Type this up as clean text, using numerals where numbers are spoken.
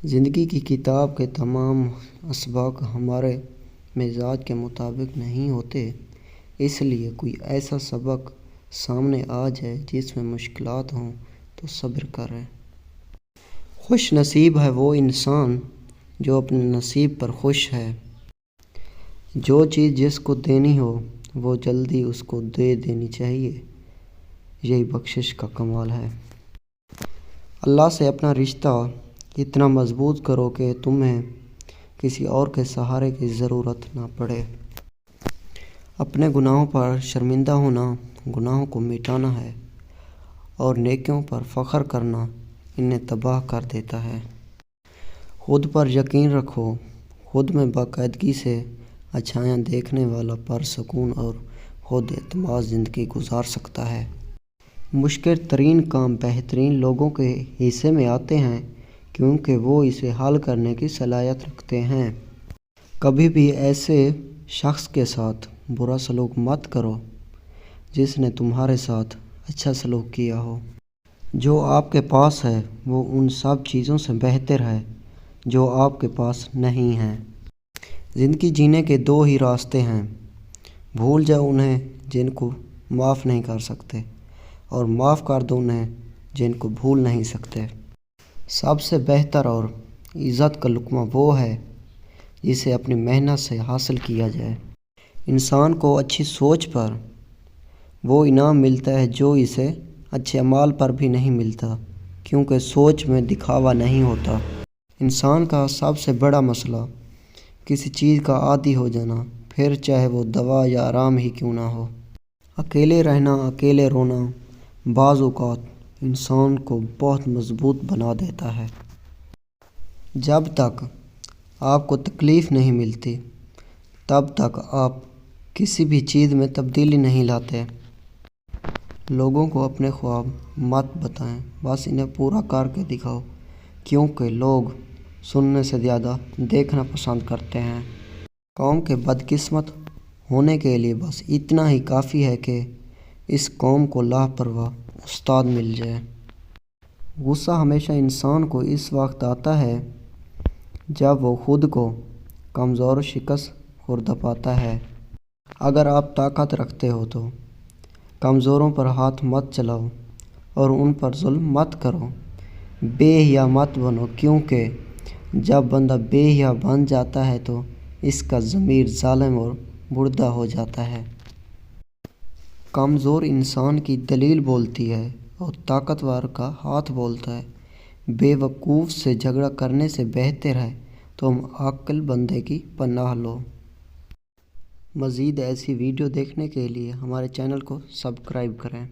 زندگی کی کتاب کے تمام اسباق ہمارے مزاج کے مطابق نہیں ہوتے، اس لیے کوئی ایسا سبق سامنے آ جائے جس میں مشکلات ہوں تو صبر کریں۔ خوش نصیب ہے وہ انسان جو اپنے نصیب پر خوش ہے۔ جو چیز جس کو دینی ہو وہ جلدی اس کو دے دینی چاہیے، یہی بخشش کا کمال ہے۔ اللہ سے اپنا رشتہ اتنا مضبوط کرو کہ تمہیں کسی اور کے سہارے کی ضرورت نہ پڑے۔ اپنے گناہوں پر شرمندہ ہونا گناہوں کو مٹانا ہے، اور نیکیوں پر فخر کرنا انہیں تباہ کر دیتا ہے۔ خود پر یقین رکھو، خود میں باقاعدگی سے اچھائیاں دیکھنے والا پرسکون اور خود اعتماد زندگی گزار سکتا ہے۔ مشکل ترین کام بہترین لوگوں کے حصے میں آتے ہیں کیونکہ وہ اسے حل کرنے کی صلاحیت رکھتے ہیں۔ کبھی بھی ایسے شخص کے ساتھ برا سلوک مت کرو جس نے تمہارے ساتھ اچھا سلوک کیا ہو۔ جو آپ کے پاس ہے وہ ان سب چیزوں سے بہتر ہے جو آپ کے پاس نہیں ہیں۔ زندگی جینے کے دو ہی راستے ہیں، بھول جاؤ انہیں جن کو معاف نہیں کر سکتے، اور معاف کر دو انہیں جن کو بھول نہیں سکتے۔ سب سے بہتر اور عزت کا لقمہ وہ ہے جسے اپنی محنت سے حاصل کیا جائے۔ انسان کو اچھی سوچ پر وہ انعام ملتا ہے جو اسے اچھے اعمال پر بھی نہیں ملتا، کیونکہ سوچ میں دکھاوا نہیں ہوتا۔ انسان کا سب سے بڑا مسئلہ کسی چیز کا عادی ہو جانا، پھر چاہے وہ دوا یا آرام ہی کیوں نہ ہو۔ اکیلے رہنا، اکیلے رونا بعض اوقات انسان کو بہت مضبوط بنا دیتا ہے۔ جب تک آپ کو تکلیف نہیں ملتی تب تک آپ کسی بھی چیز میں تبدیلی نہیں لاتے۔ لوگوں کو اپنے خواب مت بتائیں، بس انہیں پورا کر کے دکھاؤ، کیونکہ لوگ سننے سے زیادہ دیکھنا پسند کرتے ہیں۔ قوم کے بدقسمت ہونے کے لیے بس اتنا ہی کافی ہے کہ اس قوم کو لاپرواہ استاد مل جائے۔ غصہ ہمیشہ انسان کو اس وقت آتا ہے جب وہ خود کو کمزور و شکست خوردہ پاتا ہے۔ اگر آپ طاقت رکھتے ہو تو کمزوروں پر ہاتھ مت چلاؤ اور ان پر ظلم مت کرو۔ بے حیا مت بنو، کیونکہ جب بندہ بے حیا بن جاتا ہے تو اس کا ضمیر ظالم اور مردہ ہو جاتا ہے۔ کمزور انسان کی دلیل بولتی ہے اور طاقتور کا ہاتھ بولتا ہے۔ بے وقوف سے جھگڑا کرنے سے بہتر ہے تم عاقل بندے کی پناہ لو۔ مزید ایسی ویڈیو دیکھنے کے لیے ہمارے چینل کو سبسکرائب کریں۔